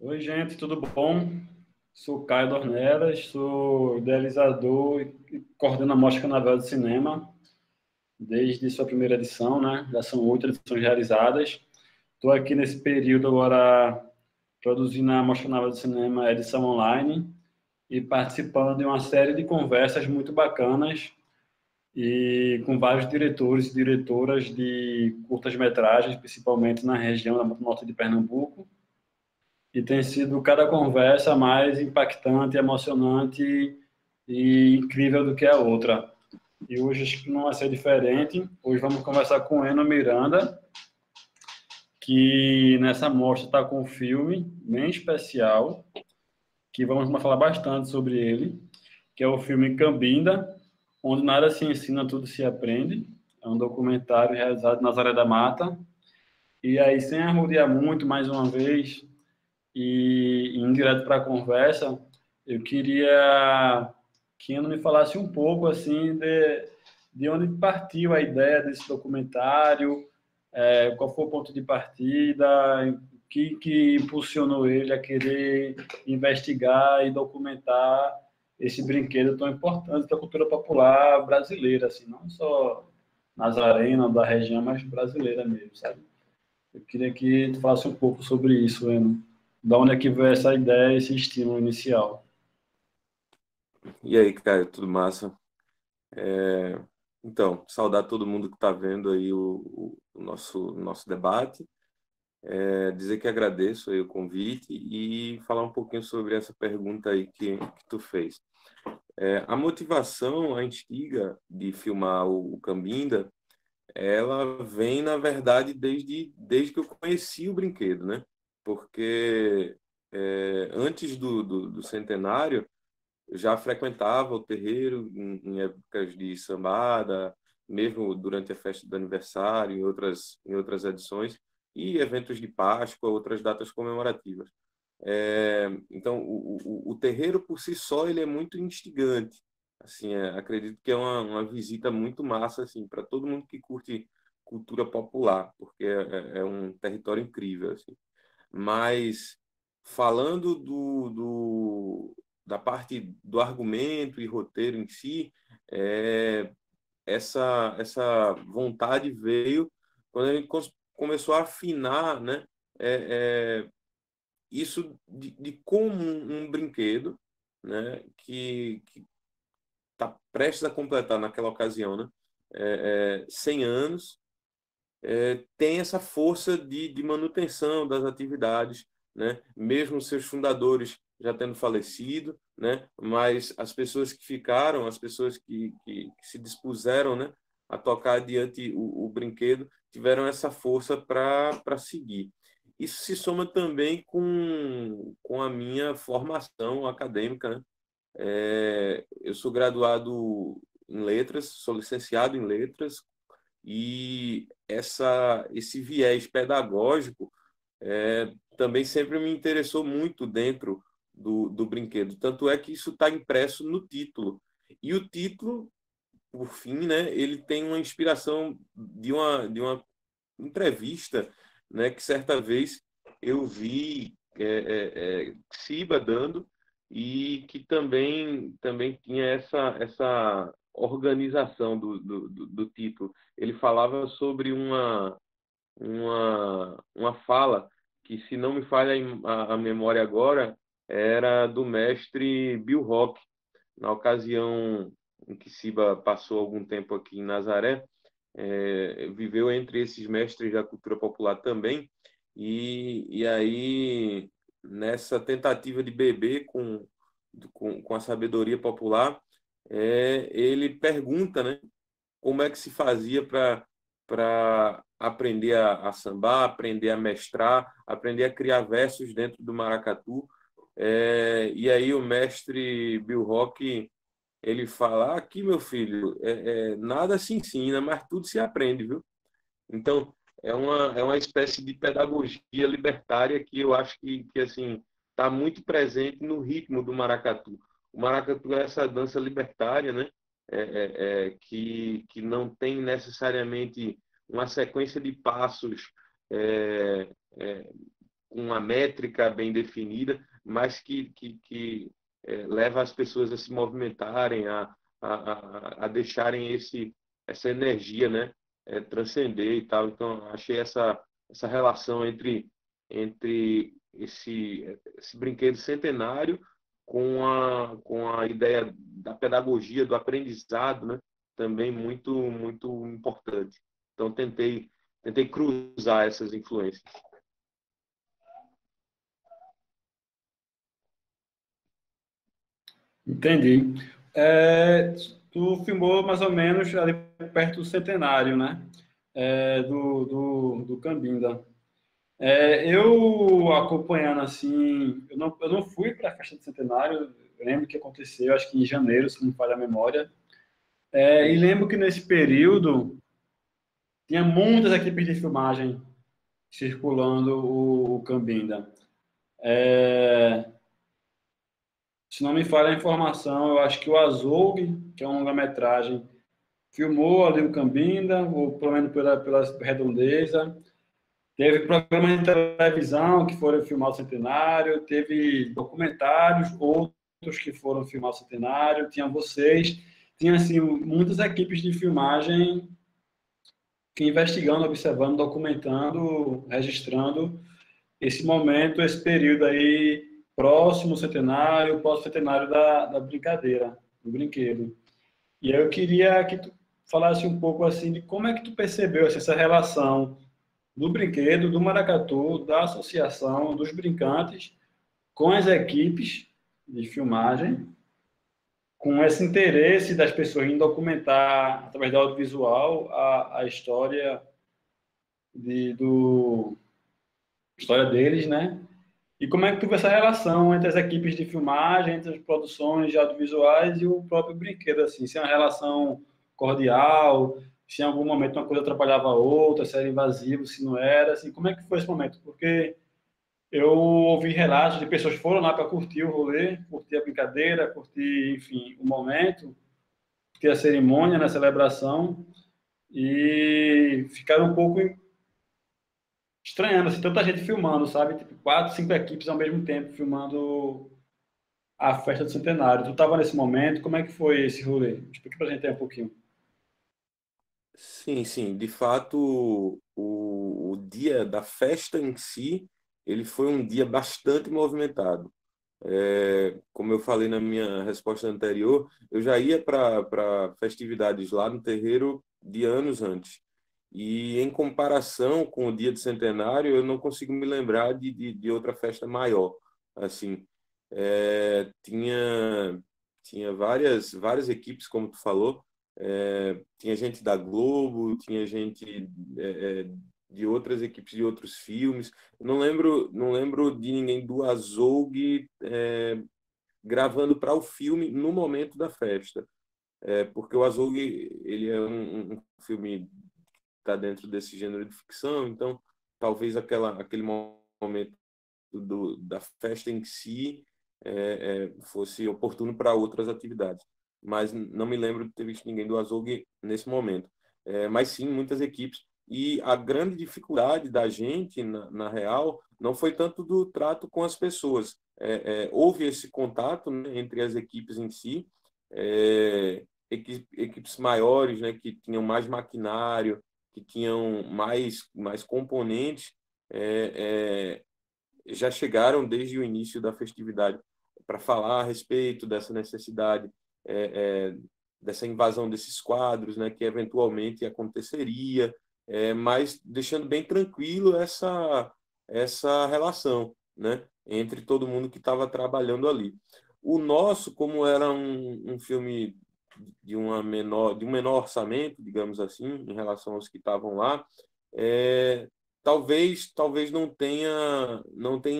Oi, gente, tudo bom? Sou Caio Dornelas, sou idealizador e coordeno a Mostra Canavel de Cinema desde sua primeira edição, né? Já são 8 edições realizadas. Estou aqui nesse período agora produzindo a Mostra Canavel de Cinema edição online e participando de uma série de conversas muito bacanas e com vários diretores e diretoras de curtas-metragens, principalmente na região da norte de Pernambuco. E tem sido cada conversa mais impactante, emocionante e incrível do que a outra. E hoje acho que não vai ser diferente. Hoje vamos conversar com o Eno Miranda, que nessa mostra está com um filme bem especial, que vamos falar bastante sobre ele, que é o filme Cambinda, onde nada se ensina, tudo se aprende. É um documentário realizado na Nazaré da Mata. E aí, sem arrodear muito, mais uma vez, e indo direto para a conversa, eu queria que Ana me falasse um pouco assim de onde partiu a ideia desse documentário, qual foi o ponto de partida, o que impulsionou ele a querer investigar e documentar esse brinquedo tão importante da cultura popular brasileira, assim, não só nazarena da região, mas brasileira mesmo, sabe? Eu queria que tu falasse um pouco sobre isso, Eno. Da onde é que veio essa ideia, esse estímulo inicial? E aí, cara, tudo massa? Então, saudar todo mundo que está vendo aí o nosso debate. Dizer que agradeço aí o convite e falar um pouquinho sobre essa pergunta aí que tu fez. A motivação, a instiga de filmar o Cambinda, ela vem, na verdade, desde que eu conheci o brinquedo, né? Porque antes do centenário, eu já frequentava o terreiro em épocas de sambada, mesmo durante a festa do aniversário, em outras edições, e eventos de Páscoa, outras datas comemorativas. Então, o terreiro por si só ele é muito instigante. Assim, acredito que é uma visita muito massa assim, para todo mundo que curte cultura popular, porque é um território incrível. Assim. Mas falando da parte do argumento e roteiro em si, é, essa vontade veio quando a gente começou a afinar, né, isso de como um brinquedo, né, que está prestes a completar naquela ocasião, né, 100 anos, tem essa força de manutenção das atividades, né? Mesmo seus fundadores já tendo falecido, né? Mas as pessoas que ficaram, as pessoas que se dispuseram, né? A tocar adiante o brinquedo, tiveram essa força para seguir. Isso se soma também com a minha formação acadêmica, né? Eu sou graduado em letras, sou licenciado em letras, e esse viés pedagógico também sempre me interessou muito dentro do brinquedo. Tanto é que isso está impresso no título. E o título, por fim, né, ele tem uma inspiração de uma entrevista, né, que certa vez eu vi Siba dando e que também tinha essa organização do título. Ele falava sobre uma fala que, se não me falha a memória agora, era do mestre Bill Rock, na ocasião em que Siba passou algum tempo aqui em Nazaré, viveu entre esses mestres da cultura popular também, e aí, nessa tentativa de beber com a sabedoria popular, ele pergunta, né, como é que se fazia para aprender a sambar, aprender a mestrar, aprender a criar versos dentro do maracatu. E aí o mestre Bill Rock ele fala: aqui, meu filho, nada se ensina, mas tudo se aprende, viu? Então, é uma espécie de pedagogia libertária que eu acho que assim, está muito presente no ritmo do maracatu. O maracatu é essa dança libertária, né? Que não tem necessariamente uma sequência de passos é, é, com uma métrica bem definida, mas que leva as pessoas a se movimentarem, a deixarem essa energia, né, transcender e tal. Então, achei essa relação entre esse brinquedo centenário com a ideia da pedagogia, do aprendizado, né, também muito importante. Então, tentei cruzar essas influências. Entendi. Tu filmou mais ou menos ali perto do centenário, né? Do Cambinda. Eu acompanhando assim, eu não fui para a festa do centenário, eu lembro que aconteceu, acho que em janeiro, se não me falha a memória. E Isso. lembro que nesse período tinha muitas equipes de filmagem circulando o Cambinda. Se não me falha a informação, eu acho que o Azougue, que é um longa-metragem, filmou ali o Cambinda, ou pelo menos pela redondeza. Teve programas de televisão que foram filmar o centenário, teve documentários, outros que foram filmar o centenário, tinha vocês, tinha assim muitas equipes de filmagem que investigando, observando, documentando, registrando esse momento, esse período aí próximo ao centenário, pós-centenário da brincadeira, do brinquedo. E aí eu queria que tu falasse um pouco assim de como é que tu percebeu assim, essa relação do brinquedo, do maracatu, da associação, dos brincantes com as equipes de filmagem, com esse interesse das pessoas em documentar, através do audiovisual, a história do história deles, né? E como é que tu vê essa relação entre as equipes de filmagem, entre as produções de audiovisuais e o próprio brinquedo, assim, se é uma relação cordial, se em algum momento uma coisa atrapalhava a outra, se era invasivo, se não era, assim, como é que foi esse momento? Porque eu ouvi relatos de pessoas que foram lá para curtir o rolê, curtir a brincadeira, curtir, enfim, o momento, curtir a cerimônia, na celebração, e ficaram um pouco estranhando, assim, tanta gente filmando, sabe? Tipo, 4, 5 equipes ao mesmo tempo filmando a festa do centenário. Tu estava nesse momento, como é que foi esse rolê? Explica pra gente aí um pouquinho. Sim, sim. De fato, o dia da festa em si, ele foi um dia bastante movimentado. Como eu falei na minha resposta anterior, eu já ia para festividades lá no terreiro de anos antes. E em comparação com o dia do centenário, eu não consigo me lembrar de outra festa maior. Assim, tinha várias equipes, como tu falou. Tinha gente da Globo, tinha gente de outras equipes de outros filmes. Eu não lembro de ninguém do Azougue gravando para o filme no momento da festa. Porque o Azougue, ele é um filme que está dentro desse gênero de ficção, então talvez aquele momento da festa em si fosse oportuno para outras atividades. Mas não me lembro de ter visto ninguém do Azougue nesse momento. Mas sim, muitas equipes. E a grande dificuldade da gente, na real, não foi tanto do trato com as pessoas. Houve esse contato, né, entre as equipes em si, equipes maiores, né, que tinham mais maquinário, que tinham mais componentes, é, já chegaram desde o início da festividade para falar a respeito dessa necessidade, é, é, dessa invasão desses quadros, né, que eventualmente aconteceria, mas deixando bem tranquilo essa relação, né, entre todo mundo que estava trabalhando ali. O nosso, como era um filme de um menor orçamento, digamos assim, em relação aos que estavam lá, talvez não tenha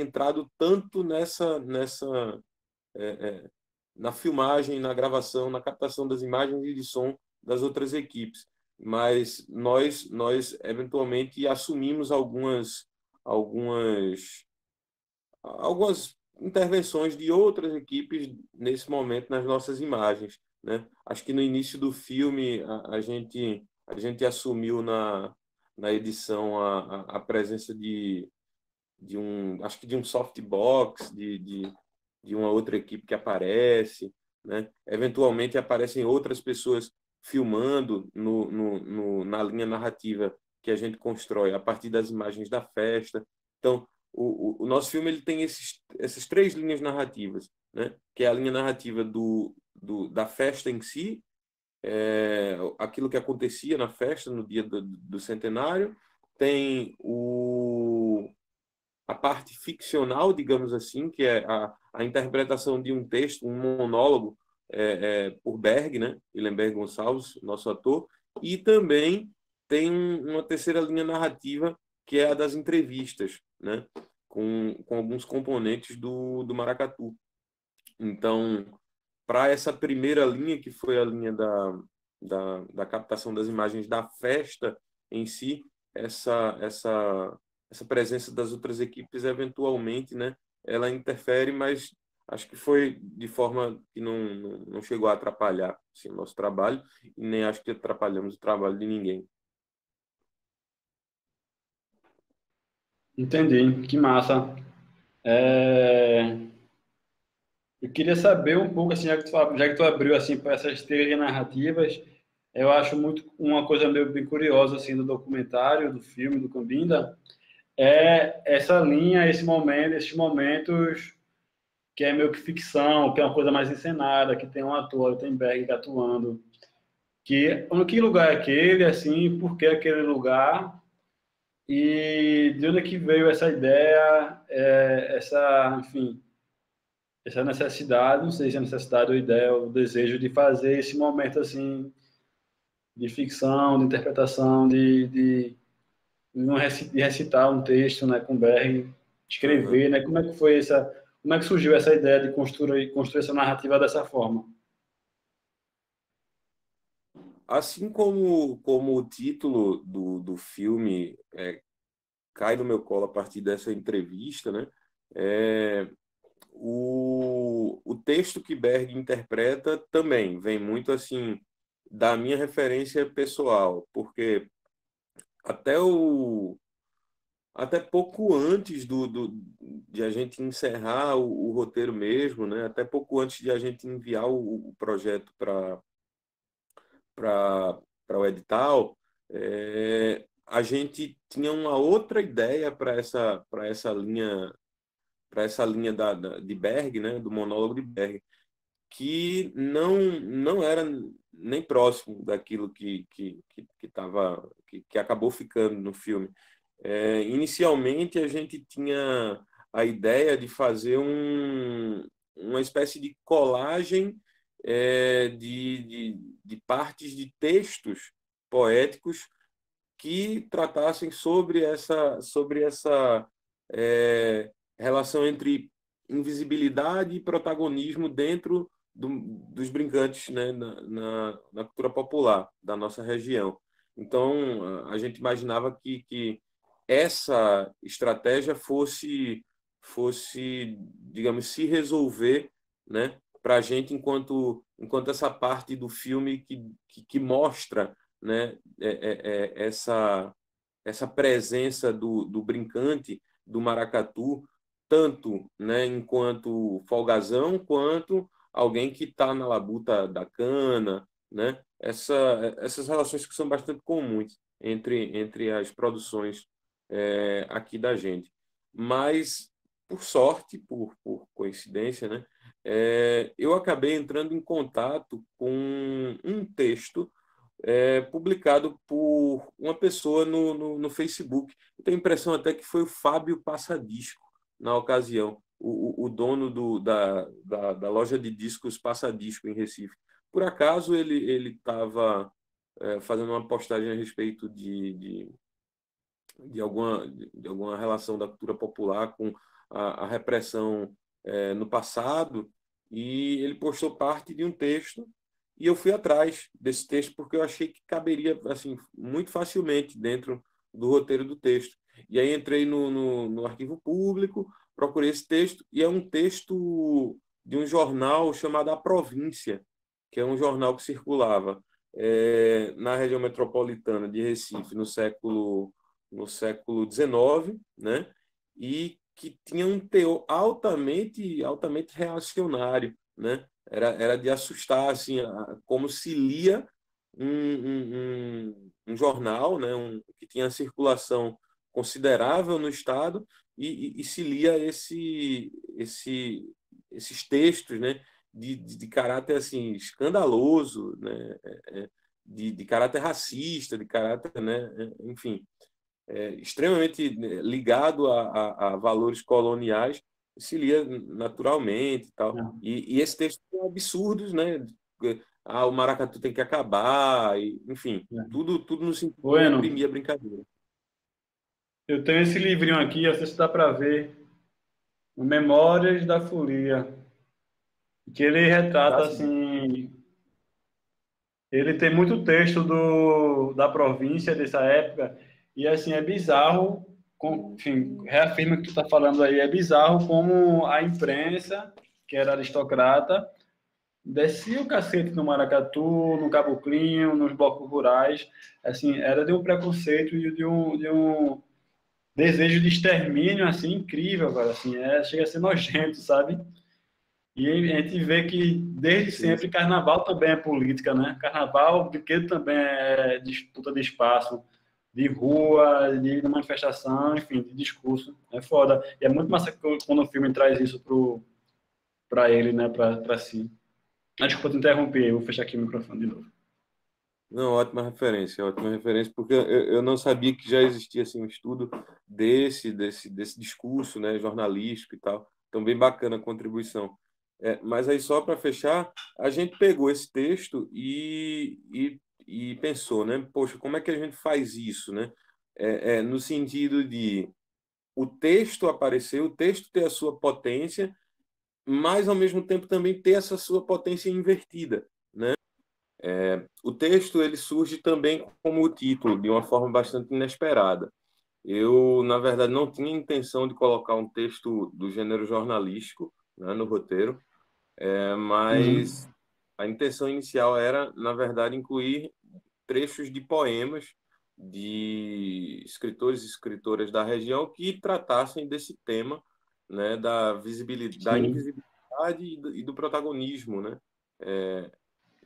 entrado tanto é, é, na filmagem, na gravação, na captação das imagens e de som das outras equipes, mas nós eventualmente assumimos algumas algumas intervenções de outras equipes nesse momento nas nossas imagens, né? Acho que no início do filme a gente assumiu na edição a presença acho que de um softbox, de uma outra equipe que aparece, né? Eventualmente aparecem outras pessoas filmando na linha narrativa que a gente constrói a partir das imagens da festa. Então, o nosso filme ele tem essas três linhas narrativas, né? Que é a linha narrativa da festa em si, aquilo que acontecia na festa no dia do centenário, tem a parte ficcional, digamos assim, que é a interpretação de um texto, um monólogo, por Berg, né? Ilenberg Gonçalves, nosso ator, e também tem uma terceira linha narrativa, que é a das entrevistas, né? Com alguns componentes do Maracatu. Então, para essa primeira linha, que foi a linha da captação das imagens da festa em si, essa presença das outras equipes, eventualmente, né, ela interfere, mas acho que foi de forma que não chegou a atrapalhar assim, o nosso trabalho, e nem acho que atrapalhamos o trabalho de ninguém. Entendi, que massa. Eu queria saber um pouco, assim, já que tu abriu assim para essas três narrativas, eu acho muito uma coisa meio bem curiosa assim do documentário, do filme do Cambinda, é essa linha, esse momento, esses momentos que é meio que ficção, que é uma coisa mais encenada, que tem um ator, tem Berg atuando, que lugar é aquele, assim, por que aquele lugar e de onde é que veio essa ideia, enfim, essa necessidade, não sei se é necessidade ou ideia, ou desejo de fazer esse momento assim de ficção, de interpretação, de recitar um texto, né, com Berg, Uhum. escrever, né? Como é que surgiu essa ideia de construir essa narrativa dessa forma? Assim como o título do filme cai no meu colo a partir dessa entrevista, né? É, o texto que Berg interpreta também vem muito assim da minha referência pessoal, porque até até pouco antes de a gente encerrar o roteiro mesmo, né? Até pouco antes de a gente enviar o projeto para o edital, a gente tinha uma outra ideia para essa linha de Berg, né? Do monólogo de Berg, que não era nem próximo daquilo que acabou ficando no filme. Inicialmente, a gente tinha a ideia de fazer uma espécie de colagem de partes de textos poéticos que tratassem sobre essa relação entre invisibilidade e protagonismo dentro dos brincantes, né, na cultura popular da nossa região. Então, a gente imaginava que essa estratégia fosse, digamos, se resolver, né, para a gente enquanto essa parte do filme que mostra, né, essa presença do brincante, do maracatu, tanto, né, enquanto folgazão, quanto alguém que está na labuta da cana, né? Essas relações que são bastante comuns entre as produções aqui da gente. Mas, por sorte, por coincidência, né, eu acabei entrando em contato com um texto publicado por uma pessoa no Facebook. Eu tenho a impressão até que foi o Fábio Passadisco, na ocasião, o dono da loja de discos Passadisco, em Recife. Por acaso, ele estava fazendo uma postagem a respeito de alguma relação da cultura popular com a repressão no passado, e ele postou parte de um texto, e eu fui atrás desse texto porque eu achei que caberia assim muito facilmente dentro do roteiro do texto. E aí entrei no arquivo público, procurei esse texto, e é um texto de um jornal chamado A Província, que é um jornal que circulava na região metropolitana de Recife no século XIX, né? e que tinha um teor altamente reacionário, né? Era de assustar, assim, como se lia um jornal, né? Que tinha circulação considerável no Estado e se lia esses textos, né? De caráter assim escandaloso, né? De caráter racista, de caráter, né? Enfim, extremamente ligado a valores coloniais, se lia naturalmente e tal. Não. E esses textos são absurdos, né? O maracatu tem que acabar, enfim, tudo no sentido de Bueno, reprimir a brincadeira. eu tenho esse livrinho aqui, não sei se dá para ver, o Memórias da Folia, que ele Tá, retrata, sim. assim, ele tem muito texto da província dessa época, e, assim, é bizarro, enfim, reafirma o que tu tá falando aí, é bizarro como a imprensa, que era aristocrata, descia o cacete no maracatu, no caboclinho, nos blocos rurais, assim, era de um preconceito e de um desejo de extermínio, assim, incrível, cara, assim, chega a ser nojento, sabe? E a gente vê que desde Sim, sempre carnaval também é política, né? Carnaval, brinquedo também é disputa de espaço, de rua, de manifestação, enfim, de discurso. É foda. E é muito massa quando o filme traz isso pra ele, né? Pra si. Ah, desculpa te interromper, eu vou fechar aqui o microfone de novo. não, ótima referência, porque eu não sabia que já existia assim, um estudo desse discurso, né, jornalístico e tal. Então, bem bacana a contribuição. Mas aí, só para fechar, a gente pegou esse texto e pensou, né, poxa, como é que a gente faz isso, né? No sentido de o texto aparecer, o texto ter a sua potência, mas, ao mesmo tempo, também ter essa sua potência invertida, né? O texto ele surge também como o título, de uma forma bastante inesperada. Eu, na verdade, não tinha intenção de colocar um texto do gênero jornalístico, né, no roteiro, Uhum. mas a intenção inicial era, na verdade, incluir trechos de poemas de escritores e escritoras da região que tratassem desse tema, né, da visibilidade, da Sim. invisibilidade e do protagonismo, né,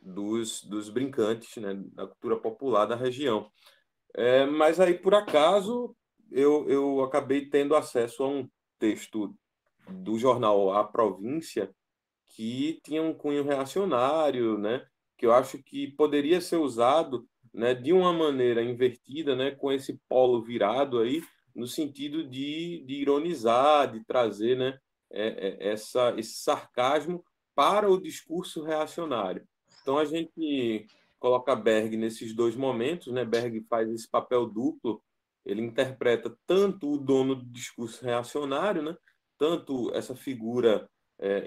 dos brincantes, né, da cultura popular da região. Mas aí, por acaso, eu acabei tendo acesso a um texto do jornal A Província que tinha um cunho reacionário, né, que eu acho que poderia ser usado, né, de uma maneira invertida, né, com esse polo virado aí, no sentido de ironizar, de trazer, né, esse sarcasmo para o discurso reacionário. Então a gente coloca Berg nesses dois momentos, né? Berg faz esse papel duplo, ele interpreta tanto o dono do discurso reacionário, né? Tanto essa figura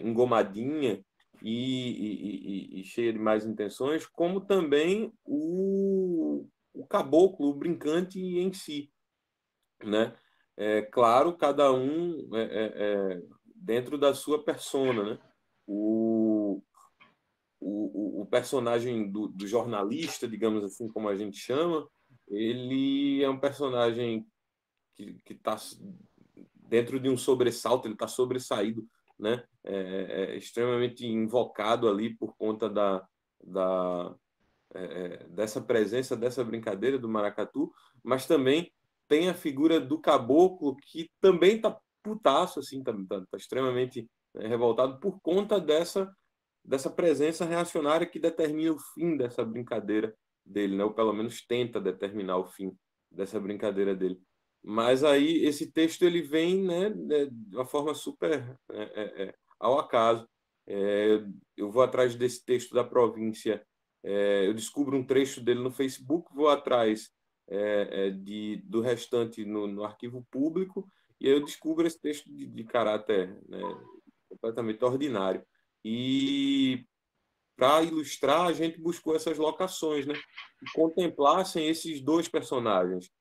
engomadinha e cheia de más intenções, como também o caboclo, o brincante em si, né? Claro, cada um dentro da sua persona, né? O, o personagem do jornalista, digamos assim, como a gente chama, ele é um personagem que está dentro de um sobressalto, ele está sobressaído, né? Extremamente invocado ali por conta da, dessa presença, dessa brincadeira do maracatu, mas também tem a figura do caboclo que também está putaço, assim, tá extremamente revoltado por conta dessa presença reacionária que determina o fim dessa brincadeira dele, né? Ou pelo menos tenta determinar o fim dessa brincadeira dele. Mas aí esse texto ele vem, né, de uma forma super ao acaso. Eu vou atrás desse texto da província, eu descubro um trecho dele no Facebook, vou atrás do restante no arquivo público, e aí eu descubro esse texto de caráter, né, completamente ordinário. E para ilustrar, a gente buscou essas locações, né? Que contemplassem esses dois personagens.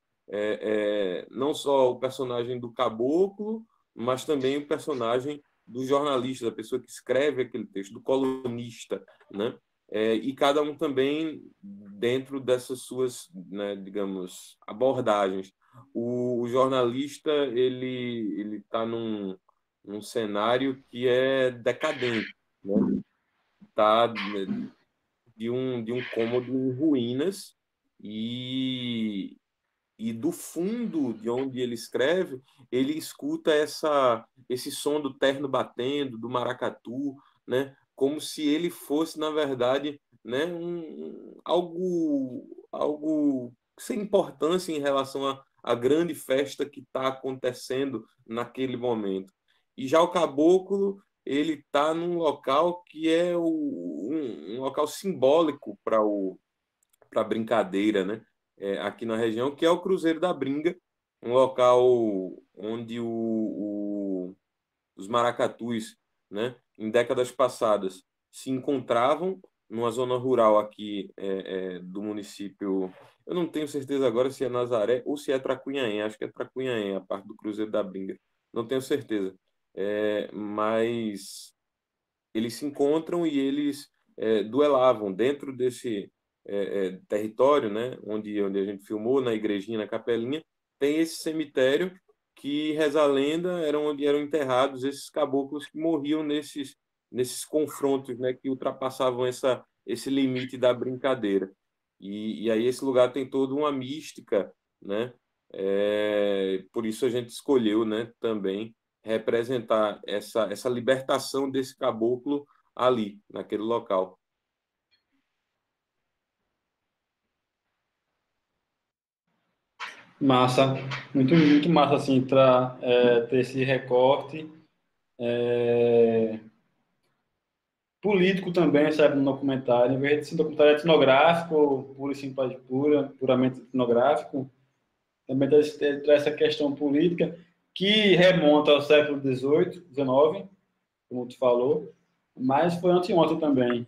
Não só o personagem do caboclo, mas também o personagem do jornalista, da pessoa que escreve aquele texto, do colunista, né? E cada um também dentro dessas suas, né, digamos, abordagens. o jornalista ele está num cenário que é decadente, né? Tá de um cômodo em ruínas e do fundo de onde ele escreve, ele escuta esse som do terno batendo, do maracatu, né? Como se ele fosse, na verdade, né, algo sem importância em relação à grande festa que está acontecendo naquele momento. E já o caboclo, ele está num local que é um local simbólico para a brincadeira, né? Aqui na região, que é o Cruzeiro da Bringa, um local onde os maracatus, né, em décadas passadas, se encontravam numa zona rural aqui do município. Eu não tenho certeza agora se é Nazaré ou se é Tracunhaém. Acho que é Tracunhaém, a parte do Cruzeiro da Bringa. Não tenho certeza. Mas eles se encontram e eles duelavam dentro desse território, né, onde a gente filmou, na igrejinha, na capelinha, tem esse cemitério que, reza a lenda, era onde eram enterrados esses caboclos que morriam nesses confrontos, né, que ultrapassavam esse limite da brincadeira. E aí esse lugar tem toda uma mística, né? Por isso a gente escolheu, né, também representar essa libertação desse caboclo ali, naquele local. Massa, muito massa, assim, ter esse recorte político também, sabe, no documentário, em vez de ser um documentário etnográfico, pura e simples, puramente etnográfico, também traz essa questão política que remonta ao século XVIII, XIX, como tu falou, mas foi anteontem também,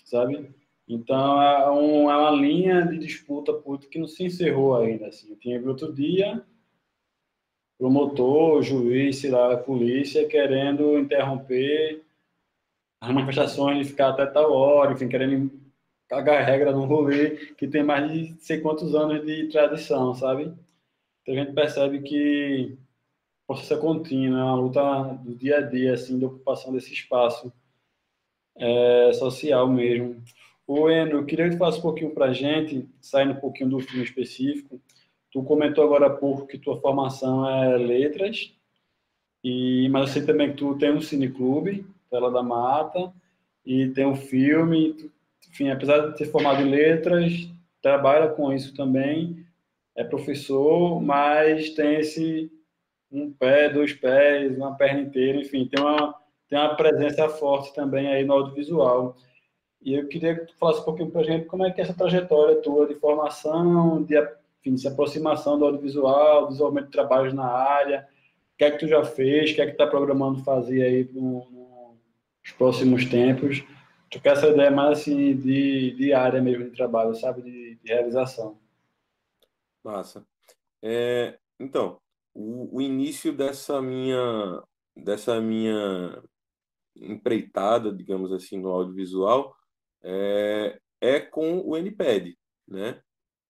sabe? Então, é uma linha de disputa política que não se encerrou ainda. Assim. Tinha outro dia, promotor, juiz, sei lá, a polícia querendo interromper as manifestações de ficar até tal hora, enfim, querendo cagar regra num rolê que tem mais de sei quantos anos de tradição, sabe? Então a gente percebe que o processo é contínuo, é uma luta do dia a dia, assim, de ocupação desse espaço social mesmo. Ô, Andrew, eu queria que tu falasse um pouquinho para a gente, saindo um pouquinho do filme específico. Tu comentou agora há pouco que tua formação é letras, mas eu sei também que tu tem um cineclube, Tela da Mata, e tem um filme. Enfim, apesar de ter formado em letras, trabalha com isso também, é professor, mas tem esse um pé, dois pés, uma perna inteira, enfim, tem uma presença forte também aí no audiovisual. E eu queria que tu falasse um pouquinho para a gente como é que é essa trajetória tua de formação, enfim, de aproximação do audiovisual, desenvolvimento de trabalhos na área, o que é que tu já fez, o que é que está programando fazer aí nos próximos tempos. Tu quer essa ideia mais assim de área mesmo de trabalho, sabe, de realização. Massa. Então, o início dessa minha empreitada, digamos assim, no audiovisual, é com o NPED, né?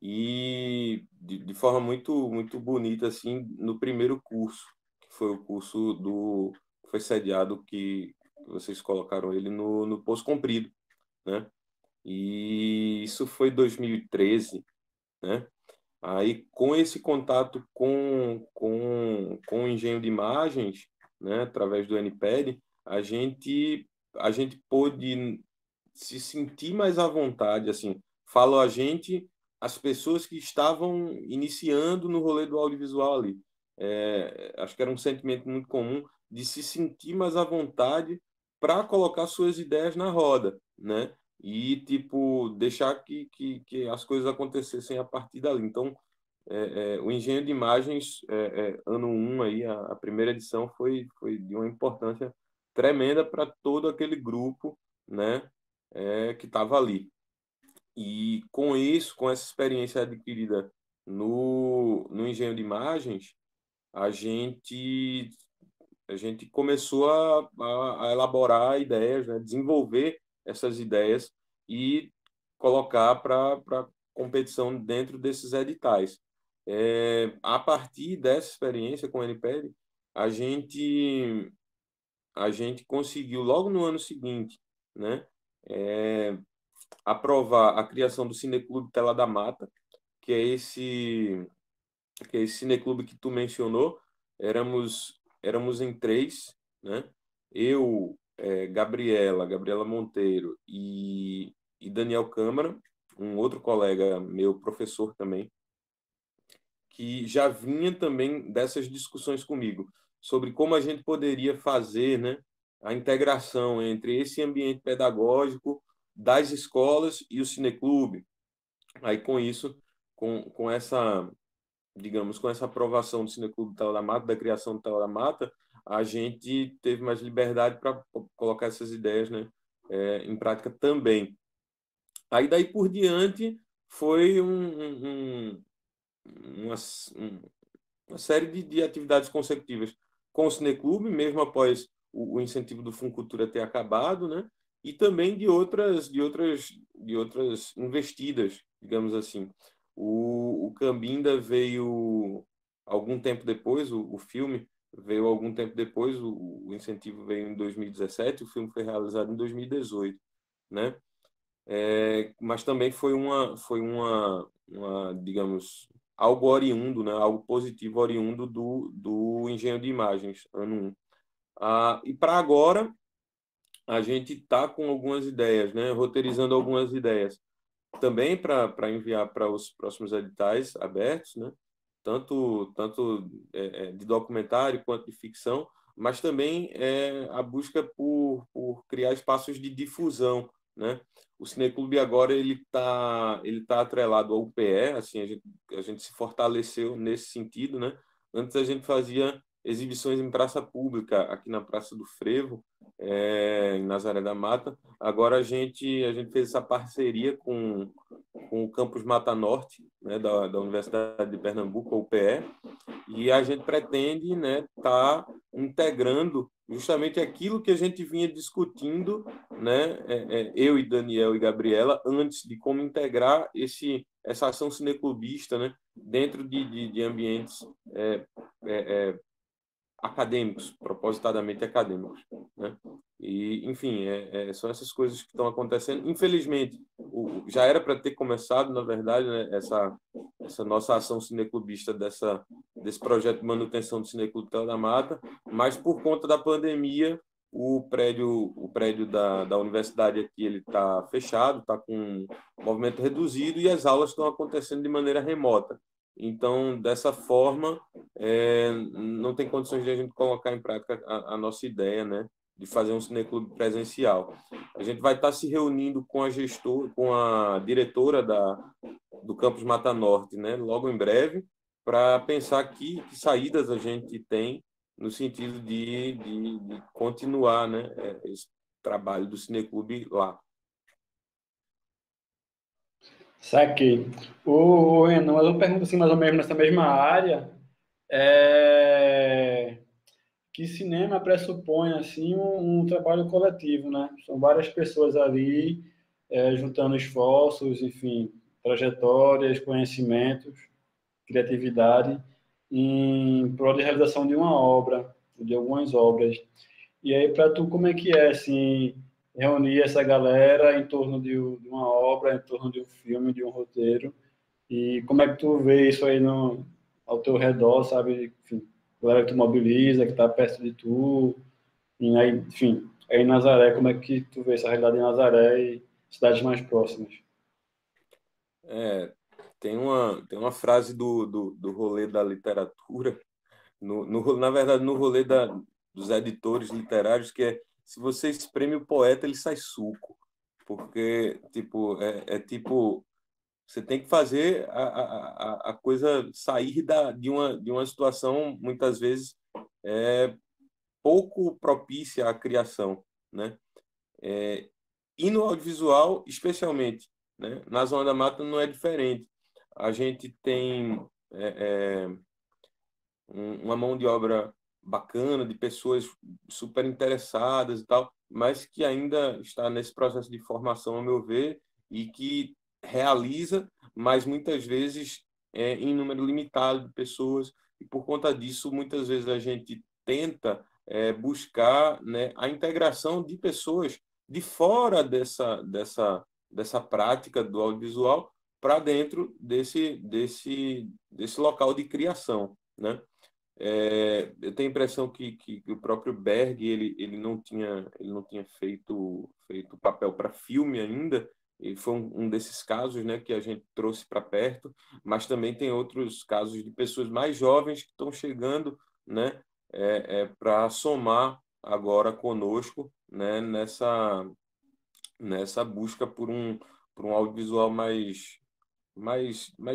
E de forma muito, muito bonita, assim, no primeiro curso, que foi o curso que foi sediado, que vocês colocaram ele no Poço Comprido, né? E isso foi 2013, né? Aí, com esse contato com o engenho de imagens, né, através do NPED, a gente pôde se sentir mais à vontade, assim, falo a gente, as pessoas que estavam iniciando no rolê do audiovisual ali. Acho que era um sentimento muito comum de se sentir mais à vontade para colocar suas ideias na roda, né? E, tipo, deixar que as coisas acontecessem a partir dali. Então, o Engenho de Imagens, ano um aí, a primeira edição foi de uma importância tremenda para todo aquele grupo, né, que estava ali. E com isso, com essa experiência adquirida no Engenho de Imagens, a gente, a gente começou a elaborar ideias, né, desenvolver essas ideias e colocar para competição dentro desses editais. A partir dessa experiência com o NPL, a gente, a gente conseguiu, logo no ano seguinte, né, aprovar a criação do Cineclube Tela da Mata, que é esse cineclube que tu mencionou. Éramos em três, né? Eu, Gabriela Monteiro e Daniel Câmara, um outro colega meu, professor também, que já vinha também dessas discussões comigo sobre como a gente poderia fazer, né, a integração entre esse ambiente pedagógico das escolas e o cineclube. Aí com isso, com essa, digamos, com essa aprovação do Cineclube Tela da Mata, da criação do Tela da Mata, a gente teve mais liberdade para colocar essas ideias, né, em prática também. Aí daí por diante foi uma, uma série de atividades consecutivas com o Cineclube, mesmo após o incentivo do Fundo Cultura ter acabado, né? E também de outras investidas, digamos assim. O Cambinda veio algum tempo depois, o filme veio algum tempo depois, o incentivo veio em 2017, o filme foi realizado em 2018, né? Mas também digamos, algo oriundo, né? Algo positivo oriundo do engenho de imagens, ano 1. E para agora, a gente está com algumas ideias, né? Roteirizando algumas ideias, também para enviar para os próximos editais abertos, né? Tanto de documentário quanto de ficção, mas também a busca por criar espaços de difusão, né? O Cineclube agora ele tá atrelado ao UPE, assim, a gente se fortaleceu nesse sentido, né? Antes a gente fazia exibições em praça pública, aqui na Praça do Frevo, em Nazaré da Mata. Agora a gente fez essa parceria com o campus Mata Norte, né, da Universidade de Pernambuco, a UPE, e a gente pretende, né, tá integrando justamente aquilo que a gente vinha discutindo, né, eu e Daniel e Gabriela, antes de como integrar essa ação cineclubista, né, dentro de ambientes acadêmicos, propositadamente acadêmicos, né? E, enfim, são essas coisas que estão acontecendo. Infelizmente, já era para ter começado, na verdade, né, essa nossa ação cineclubista desse projeto de manutenção do Cineclube Tela da Mata, mas por conta da pandemia, o prédio da universidade aqui ele está fechado, está com um movimento reduzido e as aulas estão acontecendo de maneira remota. Então, dessa forma, não tem condições de a gente colocar em prática a nossa ideia, né, de fazer um cineclube presencial. A gente vai estar se reunindo com a diretora do Campus Mata Norte, né, logo em breve, para pensar que saídas a gente tem no sentido de continuar, né, esse trabalho do cineclube lá. Saquei. O Renan, mas eu pergunto assim, mais ou menos nessa mesma área, que cinema pressupõe assim um trabalho coletivo, né? São várias pessoas ali juntando esforços, enfim, trajetórias, conhecimentos, criatividade em prol de realização de uma obra, de algumas obras. E aí, para tu, como é que é, assim, reunir essa galera em torno de uma obra, em torno de um filme, de um roteiro? E como é que tu vê isso aí ao teu redor, sabe? Enfim, a galera que tu mobiliza, que está perto de tu, e aí, enfim, aí em Nazaré, como é que tu vê essa realidade em Nazaré e cidades mais próximas? É, tem uma frase do rolê da literatura, na verdade, no rolê dos editores literários, que é: se você espreme o poeta, ele sai suco. Porque, tipo, tipo, você tem que fazer a coisa sair de uma situação, muitas vezes, pouco propícia à criação, né? E no audiovisual, especialmente, né? Na Zona da Mata não é diferente. A gente tem uma mão de obra bacana, de pessoas super interessadas e tal, mas que ainda está nesse processo de formação, a meu ver, e que realiza, mas muitas vezes em número limitado de pessoas, e por conta disso, muitas vezes a gente tenta buscar, né, a integração de pessoas de fora dessa prática do audiovisual para dentro desse local de criação, né? Eu tenho a impressão que o próprio Berg ele não tinha feito papel para filme ainda, e foi um desses casos, né, que a gente trouxe para perto, mas também tem outros casos de pessoas mais jovens que estão chegando, né, para somar agora conosco, né, nessa busca por um audiovisual mais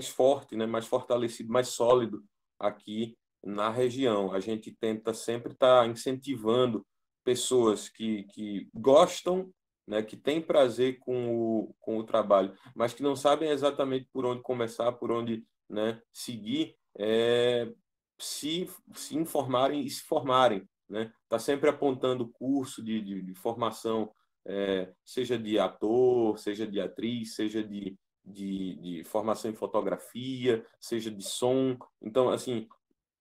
forte, né, mais fortalecido, mais sólido aqui na região. A gente tenta sempre estar incentivando pessoas que gostam, né, que têm prazer com o trabalho, mas que não sabem exatamente por onde começar, por onde, né, seguir, se informarem e se formarem, né? Tá sempre apontando curso de formação, seja de ator, seja de atriz, seja de formação em fotografia, seja de som. Então, assim,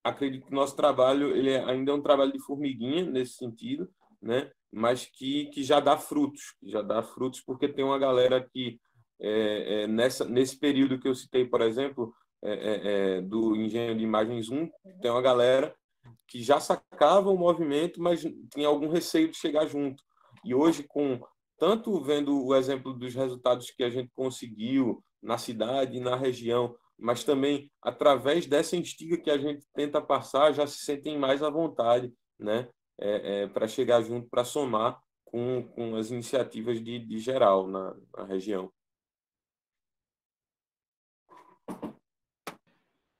acredito que o nosso trabalho ainda é um trabalho de formiguinha nesse sentido, né? Mas que já dá frutos porque tem uma galera que nesse período que eu citei, por exemplo, do Engenho de Imagens 1, tem uma galera que já sacava o movimento, mas tinha algum receio de chegar junto. E hoje, com tanto vendo o exemplo dos resultados que a gente conseguiu na cidade e na região, mas também através dessa instiga que a gente tenta passar, já se sentem mais à vontade, né? Para chegar junto, para somar com as iniciativas de geral na região.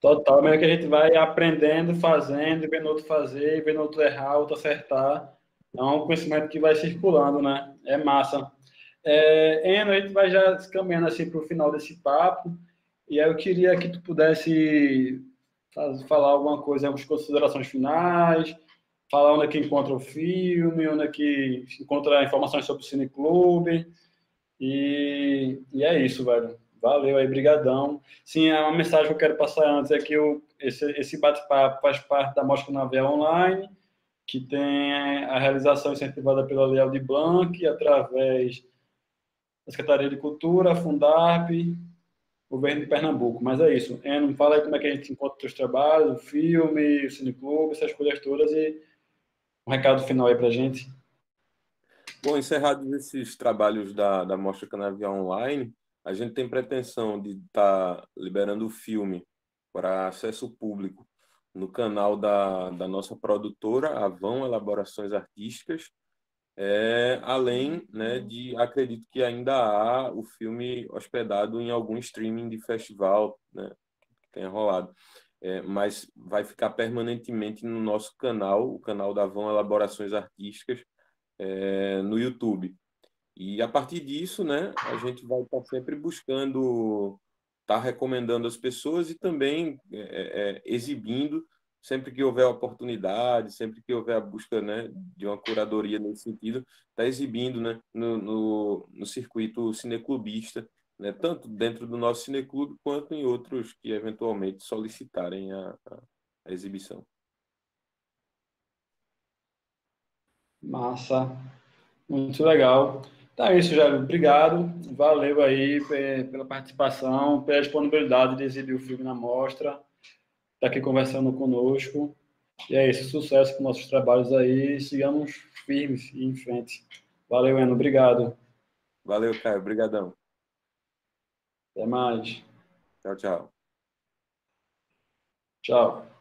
Total, meio que a gente vai aprendendo, fazendo, e vendo outro fazer, e vendo outro errar, outro acertar. É um conhecimento que vai circulando, né? É massa. Eno, a gente vai já se caminhando assim para o final desse papo, e aí eu queria que tu pudesse falar alguma coisa, algumas considerações finais, falar onde é que encontra o filme, onde é que encontra informações sobre o Cineclube, e é isso, velho. Valeu aí, brigadão. Sim, é uma mensagem que eu quero passar antes é que esse bate-papo faz parte da Mostra Navel Online, que tem a realização incentivada pela Lei Aldir Blanc, através da Secretaria de Cultura, a Fundarp, Governo de Pernambuco. Mas é isso. Eno, fala aí como é que a gente encontra os teus trabalhos, o filme, o Cineclube, essas coisas todas, e um recado final aí pra gente. Bom, encerrados esses trabalhos da Mostra Canavial Online, a gente tem pretensão de estar liberando o filme para acesso público no canal da nossa produtora, Avão Elaborações Artísticas, além, né, de, acredito que ainda há o filme hospedado em algum streaming de festival, né, que tenha rolado. Mas vai ficar permanentemente no nosso canal, o canal da Avão Elaborações Artísticas, no YouTube. E a partir disso, né, a gente vai estar sempre buscando, estar recomendando as pessoas e também exibindo sempre que houver oportunidade, sempre que houver a busca, né, de uma curadoria nesse sentido, está exibindo, né, no circuito cineclubista, né, tanto dentro do nosso cineclube quanto em outros que eventualmente solicitarem a exibição. Massa. Muito legal. Então é isso, Jair. Obrigado. Valeu aí pela participação, pela disponibilidade de exibir o filme na mostra, estar aqui conversando conosco. E é isso, sucesso com nossos trabalhos aí. Sigamos firmes e em frente. Valeu, Eno. Obrigado. Valeu, Caio. Obrigadão. Até mais. Tchau, tchau. Tchau.